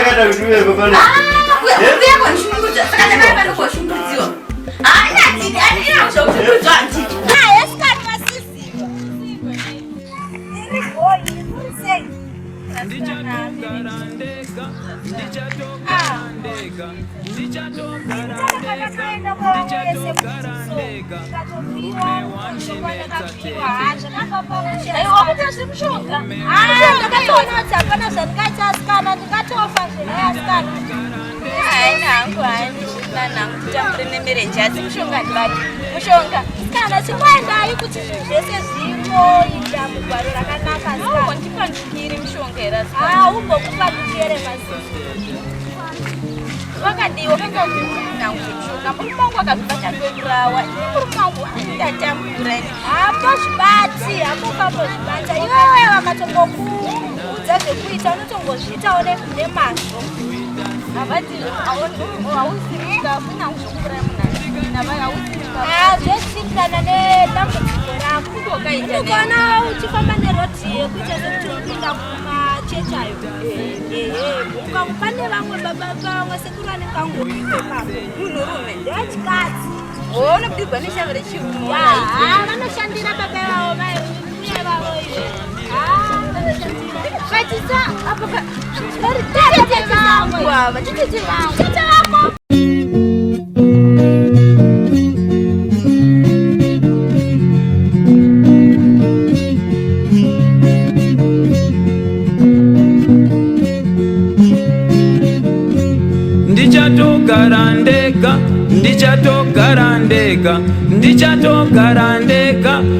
ndakada kutuwe papana. Kuya konishungurudza. Saka ndakada koshungurudziwa. Ndadzidi andina kushungurudzwa anditi. Esikari masisi. Iri boyi sei. Mushonga kana chimwendayi kuti zvese zvimo indamugwaro rakanaka ndipandikiri mushonga era umbokupadikere masisi wakadiwa kangamushonga murume wangu akazvibata ndoburawa murume wangu andatambura hapo zvibati hapo ukambozvibata iwewe vakatongokuudza zvekuita unotongozviitawo nemazvo havati hausirikafuna kuzvokura zvesiyana nedambudziko rako unokaona uchifamba neroti yekuita sekuti unopinda kumachechayo pane vamwe vamwe sekuru vanenge vangoipepapo munhurume ndechikadzi Unobdigwa neshambe rechirume. Vanoshandira baba vavo uye vavo iye. Vatisa apo tete vangu ava tete vangu.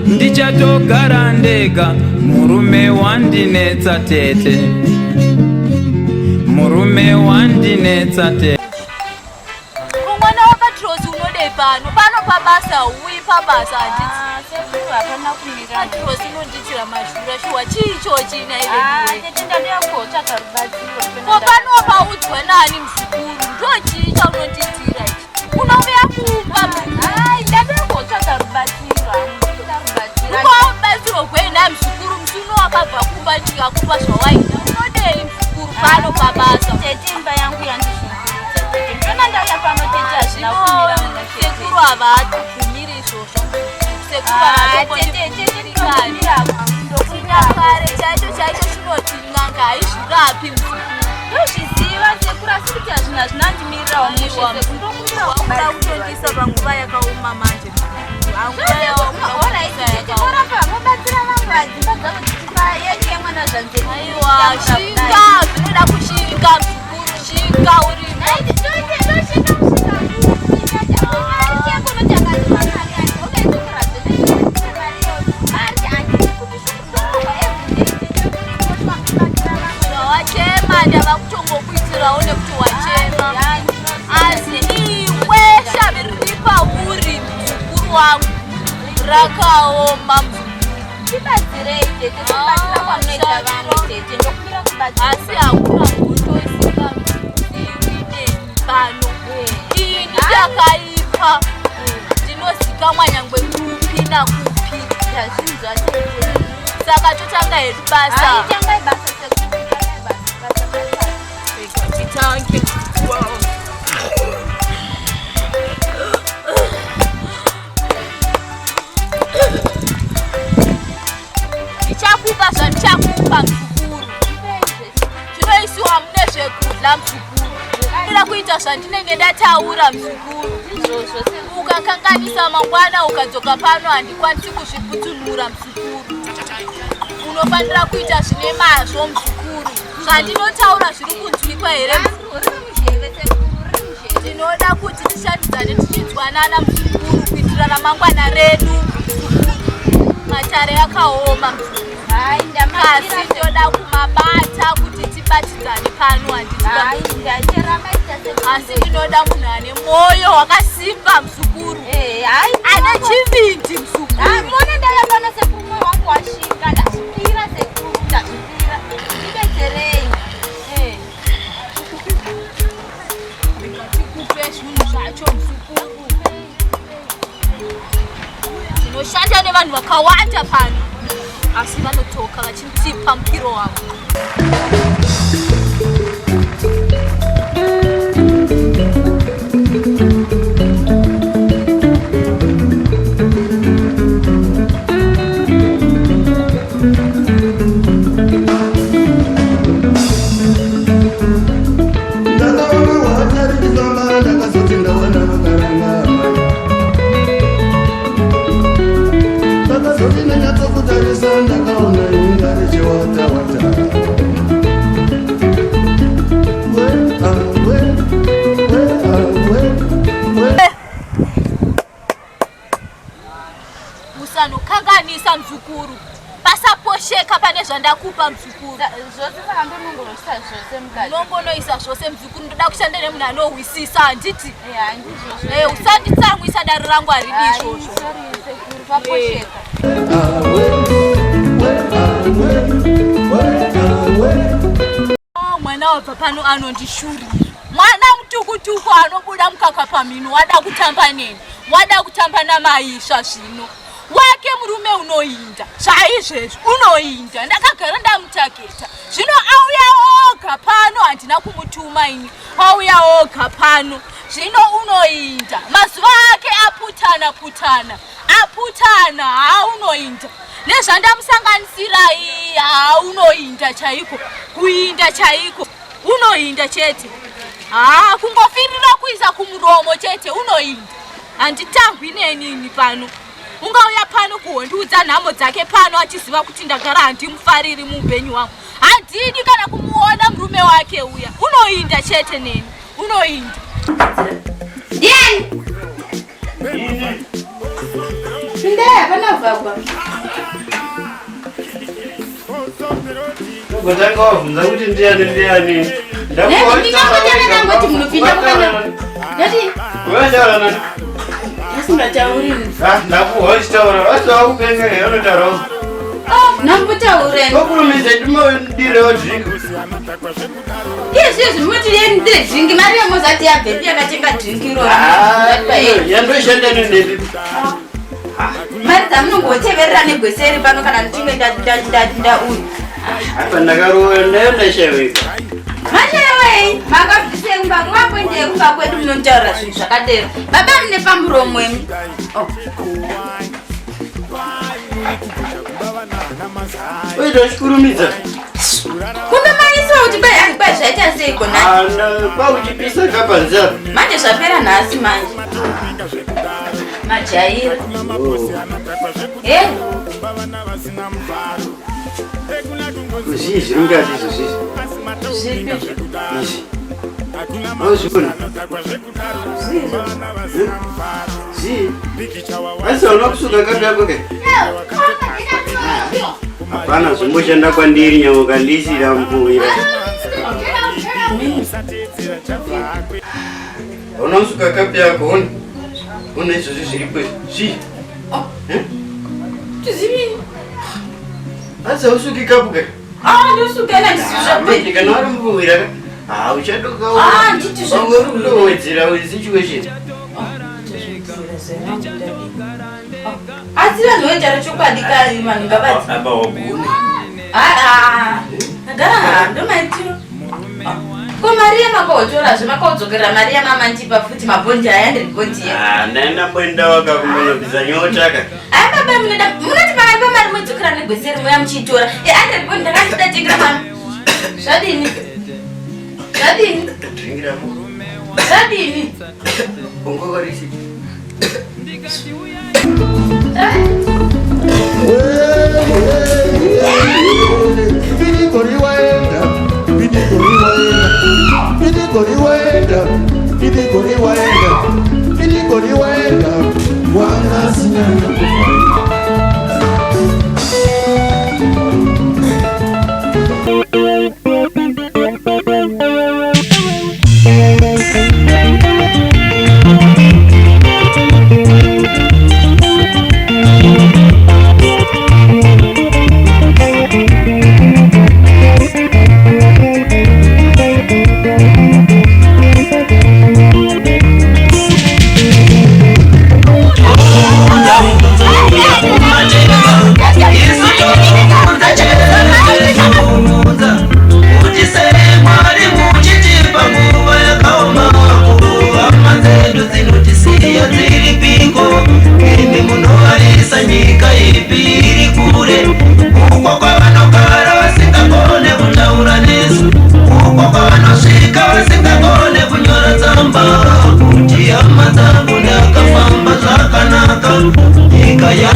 Ndichatogara ndega murume wandinetsa tete Umwana wapatrosi unode pano pabasa uyi pabasa Sefu hapana kumira. patrosi unonditira mashura shuwa chicho china ile Tete ndanoya kotsvaka rubatsiro. Popano paudzwa nani mzukuru ndo chicha unonditira ichi unouya kumba Ndanoya kotsvaka rubatsiro. uko Dai mzukuru mtuno wakabva kumba ndikakupa zvawaida. Unodei mzukuru pano pabasa. Tete imba yangu yandishungurudza. Ndona ndauya pano tete hazvina kumira muna tete. Sekuru havatukumiri izvozvo. Sekuru havatokumira chinyakare chaicho chinoti n'anga haizvirapi mzukuru. Ndozviziva sekuru asi kuti hazvina zvinandimirirawo mushe sekundokumira wakuda kutongisa panguva yakaoma manje. Orapa mobatsira vangu vadzimba dzavo dzichimba yenyu yemwana zvanzeni. Aiwa, shinga zvinoda kushinga mzukuru, shinga urimo. Ndoshinga mushinga wachema ndava kutongokuitirawo nekuti wachema. Asi iwe shavi riri pauri mzukuru wangu rakaoma mzukuru. Tibatsirei tete, tibatsira kwamunoita vanhu tete, ndokumira kubatsira. Asi hakuna mhoto isingazivi pano. Iyi nditakaipa ndinozikamwa nyangwe kupi nakupi. Ndazvinzwa tete. Saka totanga hedu basa. Tangai basa sekuru, tangai basa. Titange. Ndichakupa zvandichakupa mzukuru. Zvinoisiwa mune zvekudla mzukuru. Ira kuita zvandinenge ndataura mzukuru. Ukakanganisa mangwana ukadzoka pano handikwanisi kuzviputsunura mzukuru. Unofanira kuita zvine mazvo mzukuru. Zvandinotaura zviri kunzwikwa here? Ndinoda kuti tishandidzane tichizwanana mzukuru kuitira ramangwana redu. Matare akaoma mzukuru. Kasi ndoda kumabata kuti tibatidzane pano asi ndinoda munhu ane moyo wakasimba mzukuru. Ane chivindi mzukuru. Mona ndayabana sekuru mwoyo wangu washinga. Ndazvipira sekuru, ndazvipira. Ndibetserei. Ndikupe zvinhu zvacho mzukuru. Ndinoshanda nevanhu vakawanda pano. Asi vanotoka vachitipa mupiro wavo. Musanokanganisa mzukuru. Pasaposheka pane zvandakupa mzukuru. Zvose saka ndonongonoisa zvose mukati. Nongonoisa zvose mzukuru. Ndoda kushanda nemunhu anohwisisa handiti. Usanditsamwisa dare rangu haridi izvozvo. Sorry sekuru, paposheka. Mwana wabva pano anondishurira. Mwana mutukutuku anobuda mukaka pamhino wada kutamba neni. Wada kutamba namaisha zvino. Wake murume unoinda. Zvaizvezvi unoinda. Ndakagara ndamutageta. Zvino auya oga pano handina kumutuma ini. Auya oga pano. Zvino unoinda. Mazuva ake aputana. Aputana haunoinda. Nezvandamusanganisira iyi haunoinda chaiko. Kuinda chaiko. Unoinda chete. Kungofirira kuisa kumuromo chete unoinda. Handitangwi nenini pano. Ungauya pano kuhondiudza nhamo dzake pano achiziva kuti ndagara handimufariri muupenyu wangu. Handidi kana kumuona murume wake uya. Unoinda chete neni. Unoinda. Ndiani? Ndaya panavhagwa. Ngotanga wabvunza kuti ndiani. Ndikangotanga ndangoti munopinda mukana. Ndati Wataura nani? Usingatauri. Ndakuhochitaura. Wasakupenga yanotaura. Nambotaura. Kokurumidza ndimodirewo dringi. Izvi muti ndire dringi mari yamuzati yabvepi yakatenga dringi ro. Yandoshanda nendeni. Marita munongoteverera negweseri pano kana ndichinge ndauya. Apa ndakaroenda shewe. Mashewe, makabvisenga mwakwende kumba kwedu munontaura zvinhu zvakadero. Baba mune pamuromo imi. Oita chikurumidza. Kumbe maiswa kuti kwai zvaita sei kona? Pauchipisa kapanza. Manje zvapera nhasi manje. Majaira. Kuzii zviri ngati izvo Zvipi? izvi. Mauzviona? Zii. Asi hauna kusuka kapi yako ke? Hapana zvimboshanda kwandiri nyamuka ndisira mbuya. Hauna kusuka kapi yako una izvozvi zviripo zvii? Tizivini? Asi hausuki kapu ke? Ndosukela ndisizvape. Kana wari mbuya uchatokawo. Nditi zvangorudowedzera situation. Asi vanhu voitaura chokwadi kari vanhu ngavati. Apa waguna. Ndomaitiro. Ko Maria makaotorazve makaodzokerera Maria mamandipa futi mabhondi aya ndiribhondi ye. Ndaenda kwenda wakakumbonobvisa nyota ka. Baba munoti pakaipa mari modzokera negweseri moya muchiitora. Andiribhondi ndakazvidatengera mama. Zvadini? Zvadini? Ndringira mo. Zvadini? Ungokarisi. Kaya